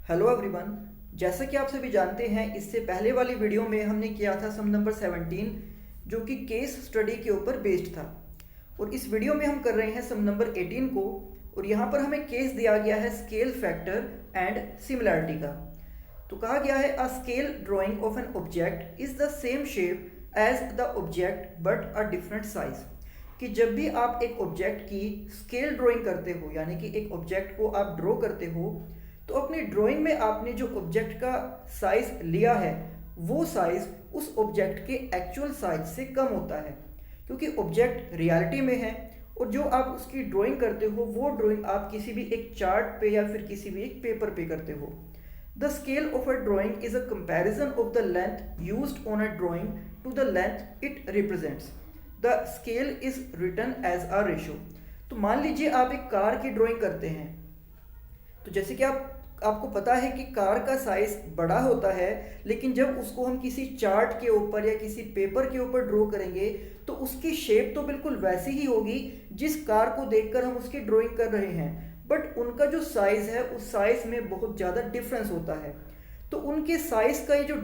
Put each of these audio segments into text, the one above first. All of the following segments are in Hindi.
Hello everyone. जैसा कि आप सभी जानते हैं, इससे पहले वाली वीडियो में हमने किया था सम नंबर 17 जो कि केस स्टडी के ऊपर बेस्ड था। और इस वीडियो में हम कर रहे हैं सम नंबर 18 को। और यहाँ पर हमें केस दिया गया है स्केल फैक्टर एंड सिमिलैरिटी का। तो कहा गया है a scale drawing of an object is the same shape as the object but a different size. कि जब भी आप एक ऑब्जेक्ट की स्केल ड्राइंग करते हो, यानी कि एक ऑब्जेक्ट को आप ड्रॉ करते हो, तो अपनी ड्राइंग में आपने जो ऑब्जेक्ट का साइज लिया है वो साइज उस ऑब्जेक्ट के एक्चुअल साइज से कम होता है, क्योंकि ऑब्जेक्ट रियलिटी में है। और जो आप उसकी ड्राइंग करते हो वो ड्राइंग आप किसी भी एक चार्ट पे या फिर किसी भी एक पेपर पे करते हो। The scale of a drawing is a comparison of the length used on a drawing to the length it represents. The scale is written as a ratio. तो मान लीजिए आप एक कार की ड्राइंग करते हैं, तो जैसे कि आपको पता है कि कार का साइज बड़ा होता है, लेकिन जब उसको हम किसी चार्ट के ऊपर या किसी पेपर के ऊपर ड्रॉ करेंगे तो उसकी शेप तो बिल्कुल वैसी ही होगी जिस कार को देखकर हम उसकी ड्राइंग कर रहे हैं, बट उनका जो साइज है उस साइज में बहुत ज़्यादा डिफरेंस होता है। तो उनके साइज का ये जो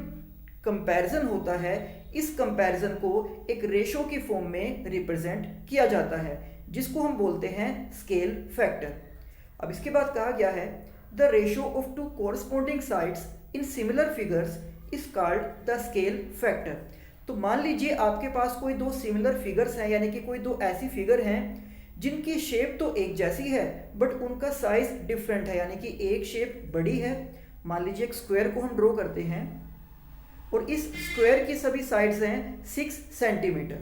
कंपैरिजन होता है, इस कंपैरिजन को एक रेशो की फॉर्म में रिप्रेजेंट किया जाता है, जिसको हम बोलते हैं स्केल फैक्टर। अब इसके बाद कहा गया है the ratio of two corresponding sides in similar figures is called the scale factor. तो मान लीजिए आपके पास कोई दो सिमिलर फिगर्स हैं, यानी कि कोई दो ऐसी फिगर हैं जिनकी शेप तो एक जैसी है बट उनका साइज डिफरेंट है, यानी कि एक शेप बड़ी है। मान लीजिए एक स्क्वायर को हम ड्रॉ करते हैं और इस स्क्वायर की सभी साइड्स हैं 6 सेंटीमीटर।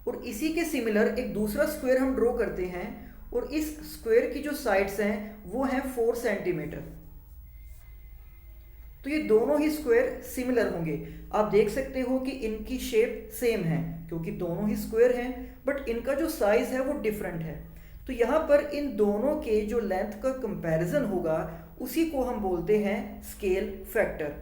और इसी के सिमिलर एक दूसरा स्क्वायर हम ड्रॉ करते हैं और इस स्क्वायर की जो साइड्स हैं वो हैं 4 सेंटीमीटर। तो ये दोनों ही स्क्वायर सिमिलर होंगे। आप देख सकते हो कि इनकी शेप सेम है क्योंकि दोनों ही स्क्वायर हैं, बट इनका जो साइज है वो डिफरेंट है। तो यहाँ पर इन दोनों के जो लेंथ का कंपैरिजन होगा उसी को हम बोलते हैं स्केल फैक्टर।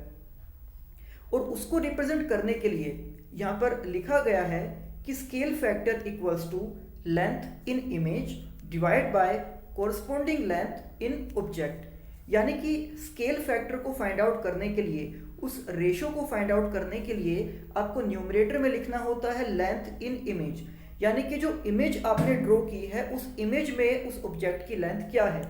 और उसको रिप्रेजेंट करने के लिए यहाँ पर लिखा गया है कि scale factor equals to length in image divide by corresponding length in object. यानी कि स्केल फैक्टर को फाइंड आउट करने के लिए, उस रेशो को फाइंड आउट करने के लिए आपको न्यूमरेटर में लिखना होता है लेंथ इन इमेज, यानी कि जो इमेज आपने ड्रॉ की है उस इमेज में उस ऑब्जेक्ट की लेंथ क्या है,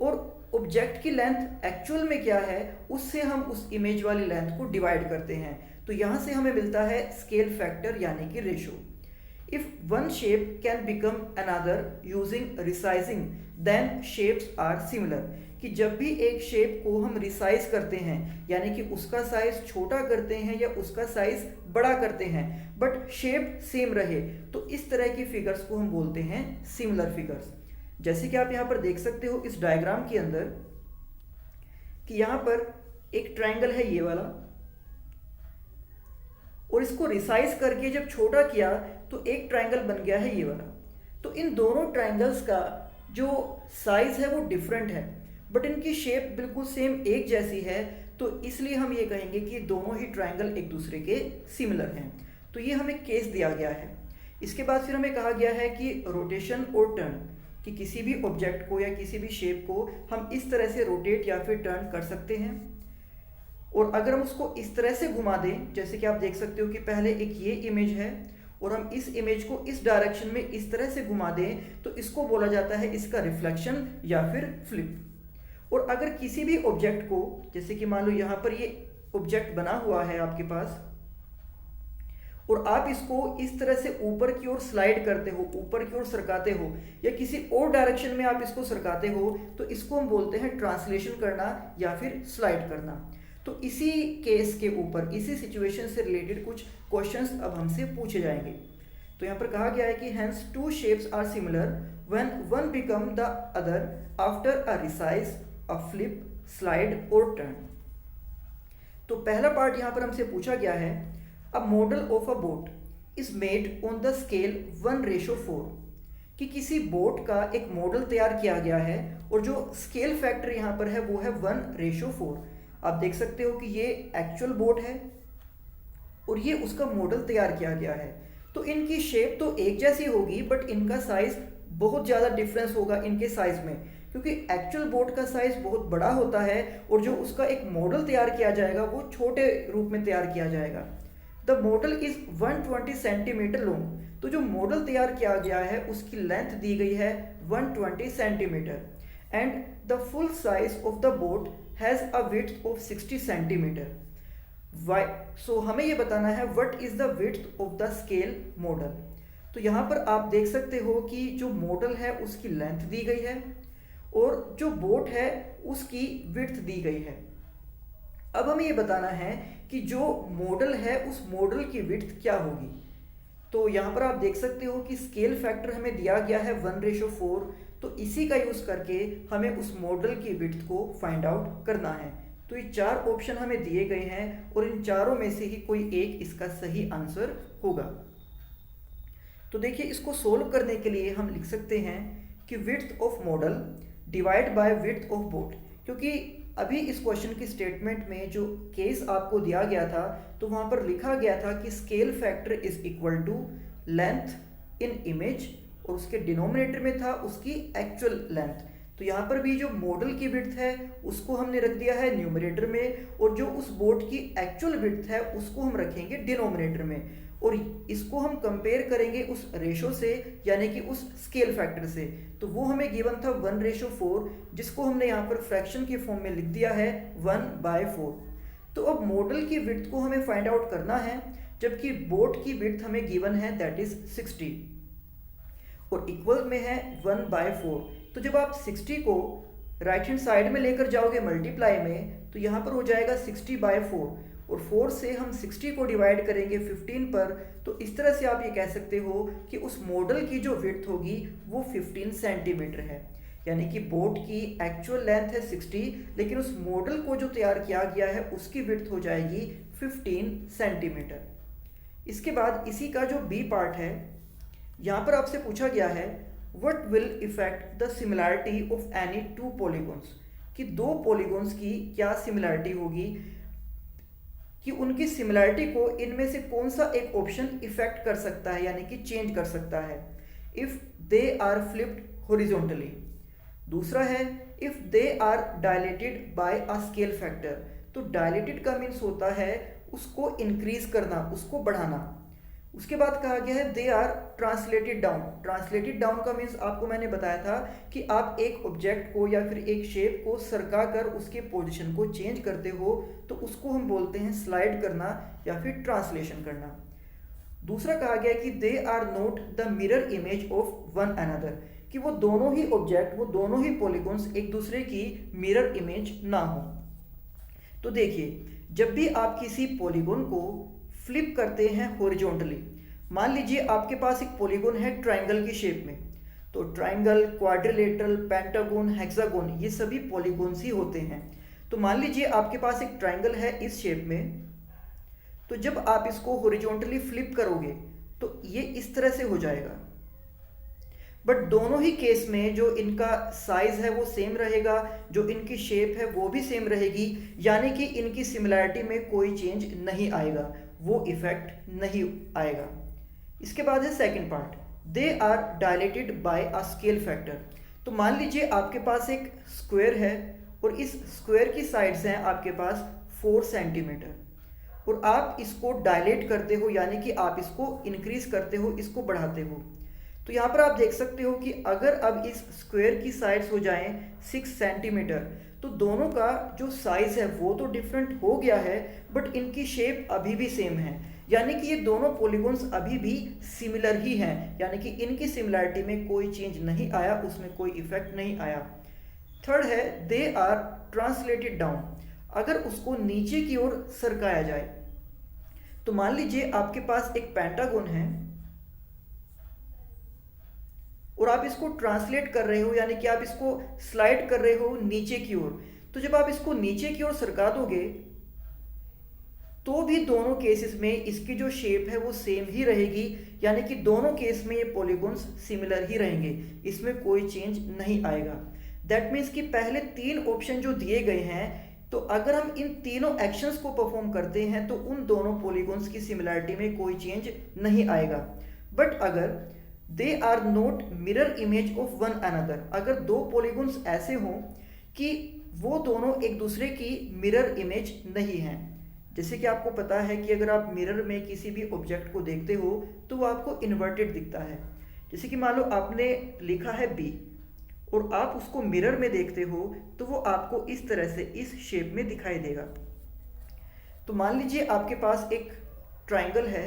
और ऑब्जेक्ट की लेंथ एक्चुअल में क्या है उससे हम उस इमेज वाली लेंथ को डिवाइड करते हैं। तो यहाँ से हमें मिलता है स्केल फैक्टर यानी कि ratio. If one shape can become another using resizing, then shapes are similar। कि जब भी एक शेप को हम रिसाइज करते हैं, यानी कि उसका साइज छोटा करते हैं या उसका साइज बड़ा करते हैं, बट शेप सेम रहे, तो इस तरह की फिगर्स को हम बोलते हैं सिमिलर फिगर्स। जैसे कि आप यहाँ पर देख सकते हो इस डायग्राम के अंदर कि यहाँ पर एक ट्रायंगल है ये वाला, और इसको रिसाइज करके जब छोटा किया तो एक ट्रायंगल बन गया है ये वाला। तो इन दोनों ट्रायंगल्स का जो साइज है वो डिफरेंट है, बट इनकी शेप बिल्कुल सेम एक जैसी है, तो इसलिए हम ये कहेंगे कि दोनों ही ट्रायंगल एक दूसरे के सिमिलर हैं। तो ये हमें केस दिया गया है। इसके बाद फिर हमें कहा गया है कि रोटेशन और टर्न, कि किसी भी ऑब्जेक्ट को या किसी भी शेप को हम इस तरह से रोटेट या फिर टर्न कर सकते हैं। और अगर हम उसको इस तरह से घुमा दें, जैसे कि आप देख सकते हो कि पहले एक ये इमेज है और हम इस इमेज को इस डायरेक्शन में इस तरह से घुमा दें, तो इसको बोला जाता है इसका रिफ्लेक्शन या फिर फ्लिप। और अगर किसी भी ऑब्जेक्ट को, जैसे कि मान लो यहाँ पर ये ऑब्जेक्ट बना हुआ है आपके पास, और आप इसको इस तरह से ऊपर की ओर स्लाइड करते हो, ऊपर की ओर सरकाते हो, या किसी और डायरेक्शन में आप इसको सरकाते हो, तो इसको हम बोलते हैं ट्रांसलेशन करना या फिर स्लाइड करना। तो इसी केस के ऊपर, इसी सिचुएशन से रिलेटेड कुछ क्वेश्चंस अब हमसे पूछे जाएंगे। तो यहाँ पर कहा गया है कि hence two shapes are similar when one become the other after a resize, a flip, slide और टर्न। तो पहला पार्ट यहाँ पर हमसे पूछा गया है a model of a boat is made on the scale 1:4। कि किसी बोट का एक मॉडल तैयार किया गया है और जो स्केल फैक्टर यहाँ पर है वो है 1:4। आप देख सकते हो कि ये एक्चुअल बोट है और ये उसका मॉडल तैयार किया गया है। तो इनकी शेप तो एक जैसी होगी, बट इनका साइज बहुत ज़्यादा डिफरेंस होगा इनके साइज में, क्योंकि एक्चुअल बोट का साइज बहुत बड़ा होता है और जो उसका एक मॉडल तैयार किया जाएगा वो छोटे रूप में तैयार किया जाएगा। The model is 120 centimetre long, तो जो मॉडल तैयार किया गया है उसकी लेंथ दी गई है 120 centimetre and the full size of the boat has a width of 60 centimetre. Why so हमें ये बताना है what is the width of the scale model. तो यहाँ पर आप देख सकते हो कि जो मॉडल है उसकी लेंथ दी गई है और जो बोट है उसकी विड्थ दी गई है। अब हमें ये बताना है कि जो मॉडल है उस मॉडल की विड्थ क्या होगी। तो यहाँ पर आप देख सकते हो कि स्केल फैक्टर हमें दिया गया है 1:4, तो इसी का यूज़ करके हमें उस मॉडल की विड्थ को फाइंड आउट करना है। तो ये 4 ऑप्शन हमें दिए गए हैं और इन चारों में से ही कोई एक इसका सही आंसर होगा। तो देखिए, इसको सोल्व करने के लिए हम लिख सकते हैं कि width of model divide by width of boat, क्योंकि अभी इस क्वेश्चन की स्टेटमेंट में जो केस आपको दिया गया था तो वहाँ पर लिखा गया था कि scale factor is equal to length in image और उसके डिनोमिनेटर में था उसकी एक्चुअल लेंथ। तो यहाँ पर भी जो मॉडल की विड्थ है उसको हमने रख दिया है न्यूमरेटर में और जो उस बोट की एक्चुअल विड्थ है उसको हम रखेंगे डिनोमिनेटर में और इसको हम कंपेयर करेंगे उस रेशो से यानी कि उस स्केल फैक्टर से। तो वो हमें गिवन था 1:4 जिसको हमने यहाँ पर फ्रैक्शन के फॉर्म में लिख दिया है 1/4। तो अब मॉडल की विड्थ को हमें फाइंड आउट करना है जबकि बोट की विड्थ हमें गिवन है दैट इज 60 और इक्वल में है 1/4। तो जब आप 60 को राइट हैंड साइड में लेकर जाओगे मल्टीप्लाई में तो यहाँ पर हो जाएगा 60/4 और 4 से हम 60 को डिवाइड करेंगे 15 पर। तो इस तरह से आप ये कह सकते हो कि उस मॉडल की जो विड्थ होगी वो 15 सेंटीमीटर है, यानी कि बोट की एक्चुअल लेंथ है 60 लेकिन उस मॉडल को जो तैयार किया गया है उसकी विड्थ हो जाएगी 15 सेंटीमीटर। इसके बाद इसी का जो बी पार्ट है यहाँ पर आपसे पूछा गया है what will effect the similarity of any two polygons, कि दो पॉलीगॉन्स की क्या सिमिलैरिटी होगी, कि उनकी सिमिलैरिटी को इनमें से कौन सा एक ऑप्शन इफेक्ट कर सकता है यानी कि चेंज कर सकता है। If they are flipped horizontally. दूसरा है if they are dilated by a scale factor. तो डायलेटेड का मीन्स होता है उसको इंक्रीज करना, उसको बढ़ाना। उसके बाद कहा गया है they are translated down. Translated down का मीन्स आपको मैंने बताया था कि आप एक ऑब्जेक्ट को या फिर एक शेप को सरका कर उसके पोजीशन को चेंज करते हो तो उसको हम बोलते हैं स्लाइड करना या फिर ट्रांसलेशन करना। दूसरा कहा गया कि they are not the mirror image of one another, कि वो दोनों ही ऑब्जेक्ट, वो दोनों ही पॉलीगॉन्स एक दूसरे की मिरर इमेज ना हो। तो देखिए, जब भी आप किसी पॉलीगॉन को फ्लिप करते हैं हॉरिजॉन्टली, मान लीजिए आपके पास एक पॉलीगॉन है ट्रायंगल की शेप में, तो ट्रायंगल, क्वाड्रिलेटरल, पेंटागन, हेक्सागोन ये सभी पॉलीगॉन्स ही होते हैं। तो मान लीजिए आपके पास एक ट्रायंगल है इस शेप में, तो जब आप इसको हॉरिजॉन्टली फ्लिप करोगे तो ये इस तरह से हो जाएगा। बट दोनों ही केस में जो इनका साइज है वो सेम रहेगा, जो इनकी शेप है वो भी सेम रहेगी, यानी कि इनकी सिमिलैरिटी में कोई चेंज नहीं आएगा, वो इफेक्ट नहीं आएगा। इसके बाद है second part, they are dilated by a scale factor. तो मान लीजिए आपके पास एक स्क्वायर है और इस स्क्वायर की साइड्स हैं आपके पास 4 सेंटीमीटर और आप इसको डायलेट करते हो यानी कि आप इसको इंक्रीज करते हो, इसको बढ़ाते हो। तो यहाँ पर आप देख सकते हो कि अगर अब इस स्क्वायर की साइड्स हो जाएं 6 सेंटीमीटर तो दोनों का जो साइज है वो तो डिफरेंट हो गया है बट इनकी शेप अभी भी सेम है, यानी कि ये दोनों पॉलीगॉन्स अभी भी सिमिलर ही हैं, यानी कि इनकी सिमिलैरिटी में कोई चेंज नहीं आया, उसमें कोई इफेक्ट नहीं आया। थर्ड है दे आर ट्रांसलेटेड डाउन। अगर उसको नीचे की ओर सरकाया जाए तो मान लीजिए आपके पास एक पेंटागन है और आप इसको ट्रांसलेट कर रहे हो यानी कि आप इसको स्लाइड कर रहे हो नीचे की ओर। तो जब आप इसको नीचे की ओर सरका दोगे तो भी दोनों केसेस में इसकी जो शेप है वो सेम ही रहेगी, यानी कि दोनों केस में ये पॉलीगॉन्स सिमिलर ही रहेंगे, इसमें कोई चेंज नहीं आएगा। दैट मीन्स कि पहले 3 ऑप्शन जो दिए गए हैं तो अगर हम इन तीनों एक्शंस को परफॉर्म करते हैं तो उन दोनों पॉलीगॉन्स की सिमिलैरिटी में कोई चेंज नहीं आएगा। बट अगर they are not mirror image of one another. अगर दो पॉलीगॉन्स ऐसे हों कि वो दोनों एक दूसरे की मिरर इमेज नहीं हैं। जैसे कि आपको पता है कि अगर आप मिरर में किसी भी ऑब्जेक्ट को देखते हो तो वो आपको इन्वर्टेड दिखता है। जैसे कि मान लो आपने लिखा है बी और आप उसको मिरर में देखते हो तो वो आपको इस तरह से इस शेप में दिखाई देगा। तो मान लीजिए आपके पास एक ट्रायंगल है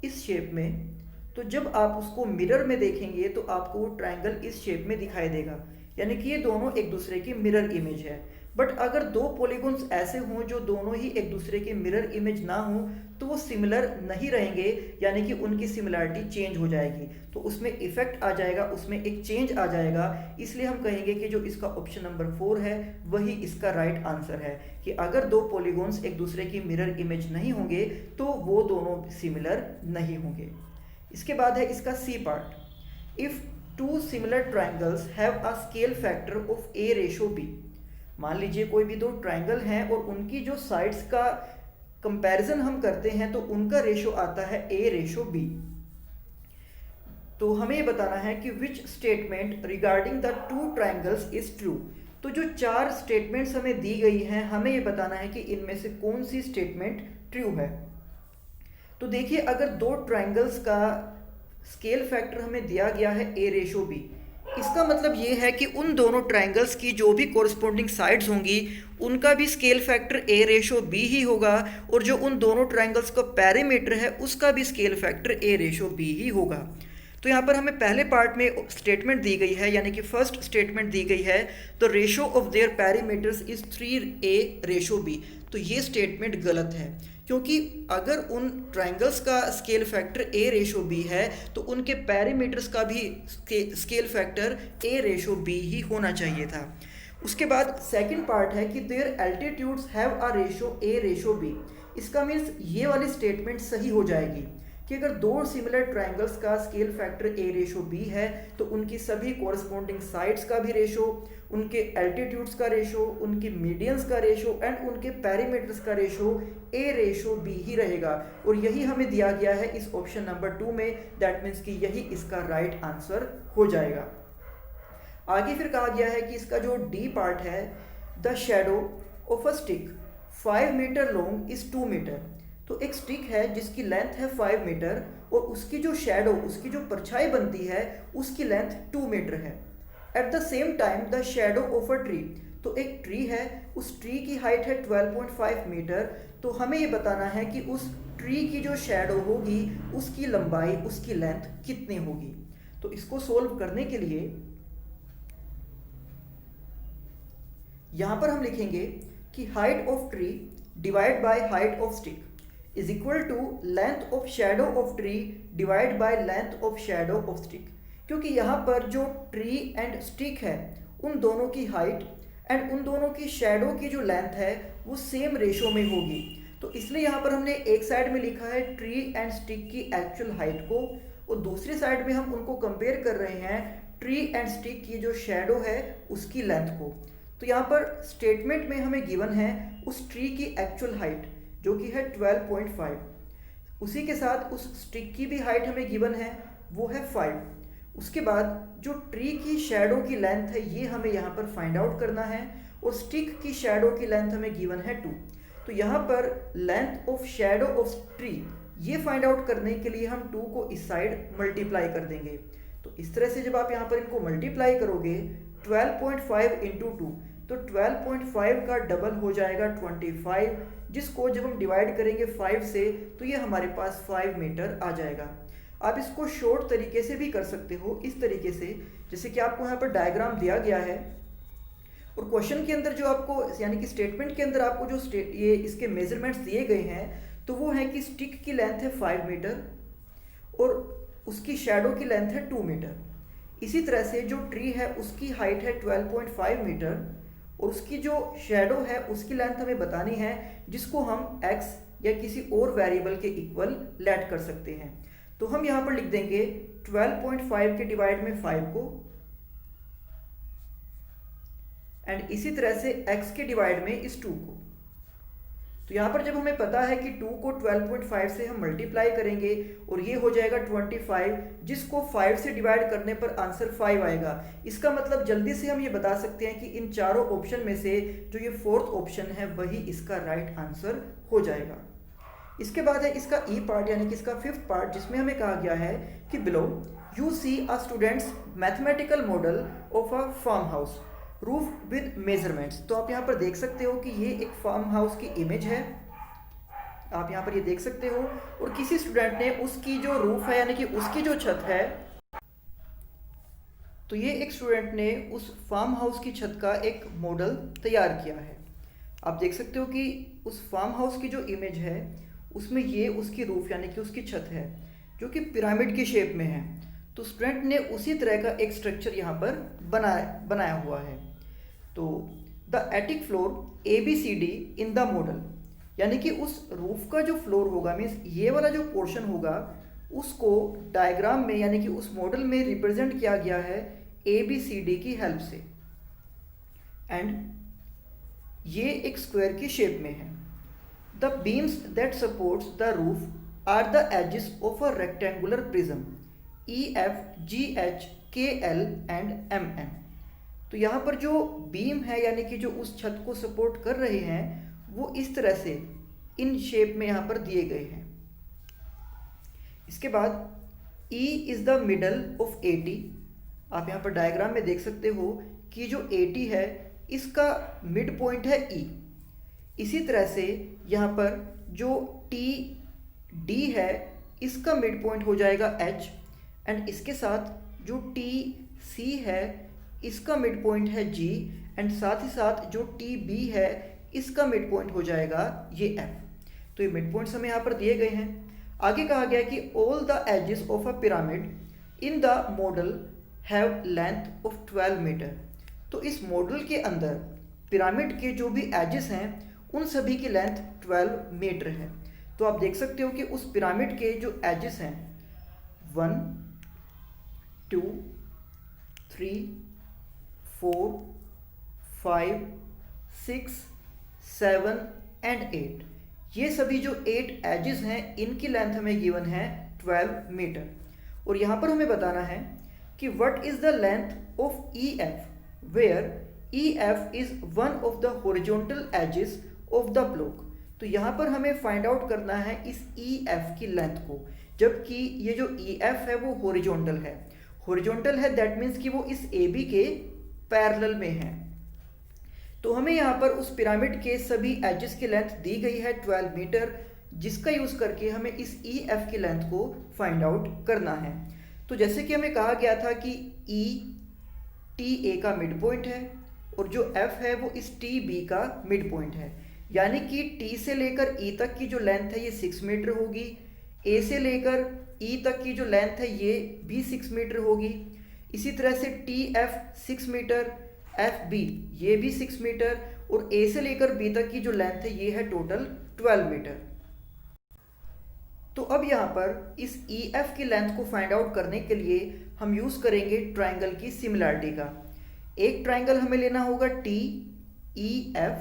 इस शेप में, तो जब आप उसको मिरर में देखेंगे तो आपको वो ट्रायंगल इस शेप में दिखाई देगा, यानी कि ये दोनों एक दूसरे की मिरर इमेज है। बट अगर दो पॉलीगॉन्स ऐसे हों जो दोनों ही एक दूसरे के मिरर इमेज ना हो तो वो सिमिलर नहीं रहेंगे, यानी कि उनकी सिमिलरिटी चेंज हो जाएगी, तो उसमें इफेक्ट आ जाएगा, उसमें एक चेंज आ जाएगा। इसलिए हम कहेंगे कि जो इसका ऑप्शन नंबर 4 है वही इसका राइट आंसर है, कि अगर दो पॉलीगॉन्स एक दूसरे की मिरर इमेज नहीं होंगे तो वो दोनों सिमिलर नहीं होंगे। इसके बाद है इसका C part. If two similar triangles have a scale factor of A ratio B. मान लीजिए कोई भी दो ट्राइंगल हैं और उनकी जो साइड्स का कंपैरिजन हम करते हैं तो उनका रेशो आता है ए रेशो बी। तो हमें ये बताना है कि which statement regarding the two triangles is true. तो जो चार स्टेटमेंट्स हमें दी गई हैं हमें ये बताना है कि इनमें से कौन सी स्टेटमेंट ट्रू है। तो देखिए, अगर दो ट्राइंगल्स का स्केल फैक्टर हमें दिया गया है ए रेशो बी, इसका मतलब ये है कि उन दोनों ट्राइंगल्स की जो भी कोरस्पॉन्डिंग साइड्स होंगी उनका भी scale factor A ratio B ही होगा, और जो उन दोनों ट्राइंगल्स का पेरीमीटर है उसका भी scale factor A ratio B ही होगा। तो यहाँ पर हमें पहले पार्ट में स्टेटमेंट दी गई है, यानी कि फर्स्ट स्टेटमेंट दी गई है the ratio of their perimeters is 3a ratio B. तो ये स्टेटमेंट गलत है, क्योंकि अगर उन ट्राइंगल्स का scale factor A ratio B है तो उनके पेरीमीटर्स का भी scale factor A ratio B ही होना चाहिए था। उसके बाद सेकंड पार्ट है कि their altitudes have a ratio A ratio B. इसका मीन्स ये वाली स्टेटमेंट सही हो जाएगी कि अगर दो सिमिलर ट्राइंगल्स का scale factor A ratio B है तो उनकी सभी कोरस्पॉन्डिंग साइड्स का भी रेशो, उनके एल्टीट्यूड्स का रेशो, उनकी मीडियंस का रेशो एंड उनके पेरीमीटर्स का रेशो ए रेशो बी ही रहेगा। और यही हमें दिया गया है इस ऑप्शन नंबर 2 में, दैट मीन्स कि यही इसका राइट आंसर हो जाएगा। आगे फिर कहा गया है कि इसका जो डी पार्ट है, the shadow of a stick 5 metre long is 2 metre. तो एक स्टिक है जिसकी लेंथ है 5 मीटर और उसकी जो शेडो, उसकी जो परछाई बनती है उसकी लेंथ 2 मीटर है। At the same time the shadow of a tree, तो एक ट्री है, उस ट्री की हाइट है 12.5 मीटर। तो हमें ये बताना है कि उस ट्री की जो शेडो होगी उसकी लंबाई, उसकी लेंथ कितनी होगी। तो इसको सोल्व करने के लिए यहां पर हम लिखेंगे कि height of tree divide by height of stick is equal to length of shadow of tree divide by length of shadow of stick. क्योंकि यहाँ पर जो ट्री एंड स्टिक है उन दोनों की हाइट एंड उन दोनों की शेडो की जो लेंथ है वो सेम रेशो में होगी, तो इसलिए यहाँ पर हमने एक साइड में लिखा है ट्री एंड स्टिक की एक्चुअल हाइट को, और दूसरी साइड में हम उनको कंपेयर कर रहे हैं ट्री एंड स्टिक की जो शेडो है उसकी लेंथ को। तो यहाँ पर स्टेटमेंट में हमें गिवन है उस ट्री की एक्चुअल हाइट जो कि है 12.5, उसी के साथ उस स्टिक की भी हाइट हमें गिवन है वो है 5। उसके बाद जो ट्री की शेडो की लेंथ है ये हमें यहाँ पर फाइंड आउट करना है, और स्टिक की शेडो की लेंथ हमें गिवन है 2। तो यहाँ पर length of shadow of tree ये फाइंड आउट करने के लिए हम 2 को इस साइड मल्टीप्लाई कर देंगे। तो इस तरह से जब आप यहाँ पर इनको मल्टीप्लाई करोगे 12.5 इंटू 2, तो 12.5 का डबल हो जाएगा 25, जिसको जब हम डिवाइड करेंगे 5 से तो ये हमारे पास 5 मीटर आ जाएगा। आप इसको शॉर्ट तरीके से भी कर सकते हो, इस तरीके से जैसे कि आपको यहाँ पर डायग्राम दिया गया है, और क्वेश्चन के अंदर जो आपको यानी कि स्टेटमेंट के अंदर आपको जो ये इसके मेजरमेंट्स दिए गए हैं तो वो है कि स्टिक की लेंथ है 5 मीटर और उसकी शेडो की लेंथ है 2 मीटर। इसी तरह से जो ट्री है उसकी हाइट है 12.5 मीटर और उसकी जो शेडो है उसकी लेंथ हमें बतानी है, जिसको हम x या किसी और वेरिएबल के इक्वल लेट कर सकते हैं। तो हम यहाँ पर लिख देंगे 12.5 के डिवाइड में 5 को, एंड इसी तरह से x के डिवाइड में इस 2 को। तो यहाँ पर जब हमें पता है कि 2 को 12.5 से हम मल्टीप्लाई करेंगे और ये हो जाएगा 25, जिसको 5 से डिवाइड करने पर आंसर 5 आएगा। इसका मतलब जल्दी से हम ये बता सकते हैं कि इन चारों ऑप्शन में से जो ये फोर्थ ऑप्शन है वही इसका राइट आंसर हो जाएगा। इसके बाद है इसका ई पार्ट यानी कि इसका फिफ्थ पार्ट, जिसमें हमें कहा गया है कि below you see a students mathematical model of a farm house roof with measurements. तो आप यहाँ पर देख सकते हो कि ये एक फार्म हाउस की इमेज है, आप यहाँ पर ये देख सकते हो, और किसी स्टूडेंट ने उसकी जो रूफ है यानी कि उसकी जो छत है, तो ये एक स्टूडेंट ने उस फार्म हाउस की छत का एक मॉडल तैयार किया है। आप देख सकते हो कि उस फार्म हाउस की जो इमेज है उसमें ये उसकी रूफ यानी कि उसकी छत है जो कि पिरामिड की शेप में है। तो स्टूडेंट ने उसी तरह का एक स्ट्रक्चर यहाँ पर बनाया हुआ है। तो the attic floor ABCD in the model, यानी कि उस रूफ का जो फ्लोर होगा मीन्स ये वाला जो पोर्शन होगा उसको डायग्राम में यानी कि उस मॉडल में रिप्रेजेंट किया गया है ABCD की हेल्प से, एंड ये एक स्क्वायर की शेप में है। The beams that supports the roof are the edges of a rectangular prism EFGHKL and MM। तो यहाँ पर जो बीम है यानी कि जो उस छत को सपोर्ट कर रहे हैं वो इस तरह से इन शेप में यहाँ पर दिए गए हैं। इसके बाद E is the middle of AT। आप यहाँ पर डायग्राम में देख सकते हो कि जो AT है इसका मिड पॉइंट है E। इसी तरह से यहाँ पर जो TD है इसका मिड पॉइंट हो जाएगा H, एंड इसके साथ जो TC है इसका मिड पॉइंट है G, एंड साथ ही साथ जो TB है इसका मिड पॉइंट हो जाएगा ये F। तो ये मिड पॉइंट्स हमें यहाँ पर दिए गए हैं। आगे कहा गया कि all the edges of a pyramid in the model have length of 12 metre. तो इस मॉडल के अंदर पिरामिड के जो भी एजेस हैं उन सभी की लेंथ 12 मीटर है। तो आप देख सकते हो कि उस पिरामिड के जो एजेस हैं 1 2 3 4 5 6 7 एंड 8, ये सभी जो 8 एजेस हैं इनकी लेंथ हमें गिवन है 12 मीटर। और यहाँ पर हमें बताना है कि what is the length of EF where EF is one of the horizontal edges of the block. तो यहाँ पर हमें फाइंड आउट करना है इस EF की लेंथ को, जबकि ये जो EF है वो हॉरिजॉन्टल है। हॉरिजॉन्टल है दैट मीन्स कि वो इस AB के पैरेलल में है। तो हमें यहाँ पर उस पिरामिड के सभी एजेस की लेंथ दी गई है 12 मीटर, जिसका यूज़ करके हमें इस EF की लेंथ को फाइंड आउट करना है। तो जैसे कि हमें कहा गया था कि E TA का मिड पॉइंट है और जो F है वो इस TB का मिड पॉइंट है, यानी कि T से लेकर E तक की जो लेंथ है ये 6 मीटर होगी, A से लेकर E तक की जो लेंथ है ये भी 6 मीटर होगी। इसी तरह से TF 6 मीटर, FB ये भी 6 मीटर, और A से लेकर B तक की जो लेंथ है ये है टोटल 12 मीटर। तो अब यहाँ पर इस EF की लेंथ को फाइंड आउट करने के लिए हम यूज़ करेंगे ट्राइंगल की सिमिलरिटी का। एक ट्राइंगल हमें लेना होगा TEF,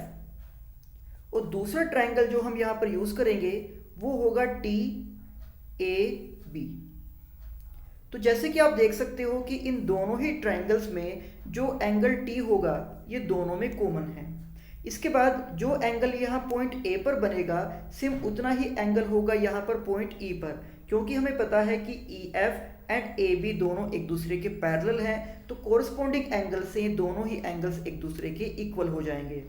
और दूसरा ट्राइंगल जो हम यहाँ पर यूज़ करेंगे वो होगा TAB। तो जैसे कि आप देख सकते हो कि इन दोनों ही ट्राइंगल्स में जो एंगल T होगा ये दोनों में कॉमन है। इसके बाद जो एंगल यहाँ पॉइंट A पर बनेगा सेम उतना ही एंगल होगा यहाँ पर पॉइंट E पर, क्योंकि हमें पता है कि EF एंड AB दोनों एक दूसरे के पैरेलल हैं, तो कोरस्पॉन्डिंग एंगल से दोनों ही एंगल्स एक दूसरे के इक्वल हो जाएंगे।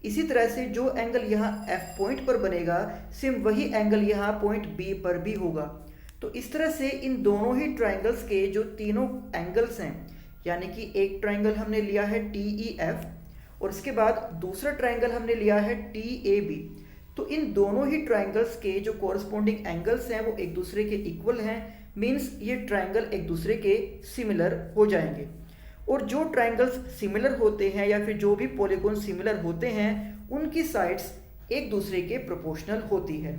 इसी तरह से जो एंगल यहाँ F पॉइंट पर बनेगा सेम वही एंगल यहाँ पॉइंट B पर भी होगा। तो इस तरह से इन दोनों ही ट्राइंगल्स के जो तीनों एंगल्स हैं, यानी कि एक ट्राइंगल हमने लिया है TEF और इसके बाद दूसरा ट्राइंगल हमने लिया है TAB, तो इन दोनों ही ट्राइंगल्स के जो कोरस्पॉन्डिंग एंगल्स हैं वो एक दूसरे के इक्वल हैं, मीन्स ये ट्राइंगल एक दूसरे के सिमिलर हो जाएंगे। और जो ट्राइंगल्स सिमिलर होते हैं या फिर जो भी पॉलीगॉन सिमिलर होते हैं उनकी साइड्स एक दूसरे के प्रोपोर्शनल होती है।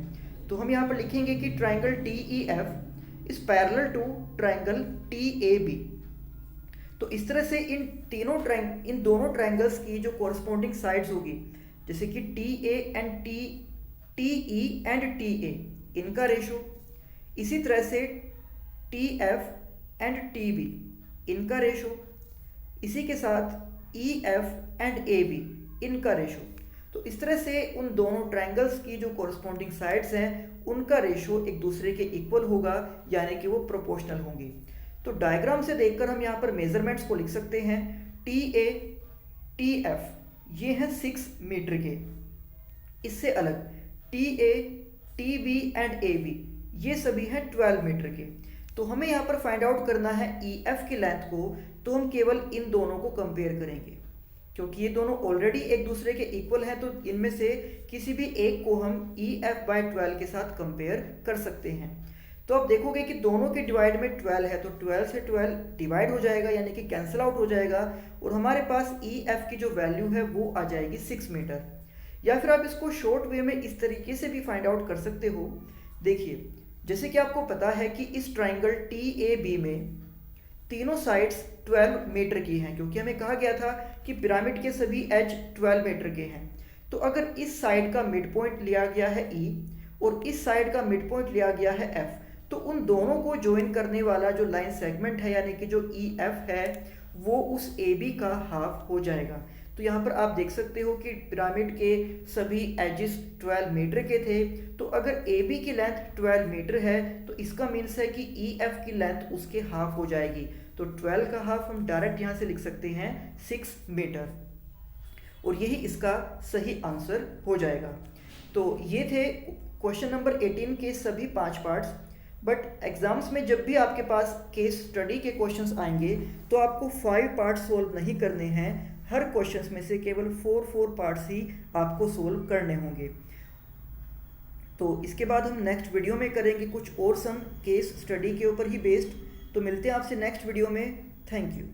तो हम यहाँ पर लिखेंगे कि triangle TEF is parallel to triangle TAB। तो इस तरह से इन दोनों ट्राइंगल्स की जो कोरस्पॉन्डिंग साइड्स होगी, जैसे कि TA and T E and T A इनका रेशो, इसी तरह से T F and T B इनका रेशो, इसी के साथ E F and A B इनका रेशो। तो इस तरह से उन दोनों ट्रायंगल्स की जो कोरस्पॉन्डिंग साइड्स हैं उनका रेशो एक दूसरे के इक्वल होगा, यानी कि वो प्रोपोर्शनल होंगी। तो डायग्राम से देखकर हम यहाँ पर मेजरमेंट्स को लिख सकते हैं। टी ए टी एफ ये हैं 6 मीटर के। इससे अलग T A T B and A B ये सभी हैं 12 मीटर के। तो हमें यहाँ पर फाइंड आउट करना है ई एफ की लेंथ को, तो हम केवल इन दोनों को कंपेयर करेंगे क्योंकि ये दोनों ऑलरेडी एक दूसरे के इक्वल हैं। तो इनमें से किसी भी एक को हम ई एफ बाई 12 के साथ कंपेयर कर सकते हैं। तो आप देखोगे कि दोनों के डिवाइड में 12 है, तो 12 से 12 डिवाइड हो जाएगा, यानी कि कैंसिल आउट हो जाएगा और हमारे पास ई एफ की जो वैल्यू है वो आ जाएगी 6 मीटर। या फिर आप इसको शॉर्ट वे में इस तरीके से भी फाइंड आउट कर सकते हो। देखिए, जैसे कि आपको पता है कि इस ट्राइंगल टी ए बी में तीनों साइड्स 12 मीटर की हैं, क्योंकि हमें कहा गया था कि पिरामिड के सभी एज 12 मीटर के हैं। तो अगर इस साइड का मिड पॉइंट लिया गया है ई और इस साइड का मिड पॉइंट लिया गया है एफ, तो उन दोनों को ज्वाइन करने वाला जो लाइन सेगमेंट है यानी कि जो ई एफ है वो उस ए बी का हाफ हो जाएगा। तो यहाँ पर आप देख सकते हो कि पिरामिड के सभी एजेस 12 मीटर के थे। तो अगर ए बी की लेंथ 12 मीटर है तो इसका मीन्स है कि ई एफ की लेंथ उसके हाफ हो जाएगी। तो 12 का हाफ हम डायरेक्ट यहाँ से लिख सकते हैं 6 मीटर, और यही इसका सही आंसर हो जाएगा। तो ये थे क्वेश्चन नंबर 18 के सभी 5 पार्ट्स। बट एग्जाम्स में जब भी आपके पास केस स्टडी के क्वेश्चंस आएंगे तो आपको 5 पार्ट सोल्व नहीं करने हैं, हर क्वेश्चंस में से केवल 4 पार्ट्स ही आपको सोल्व करने होंगे। तो इसके बाद हम नेक्स्ट वीडियो में करेंगे कुछ और सम केस स्टडी के ऊपर ही बेस्ड। तो मिलते हैं आपसे नेक्स्ट वीडियो में। Thank you.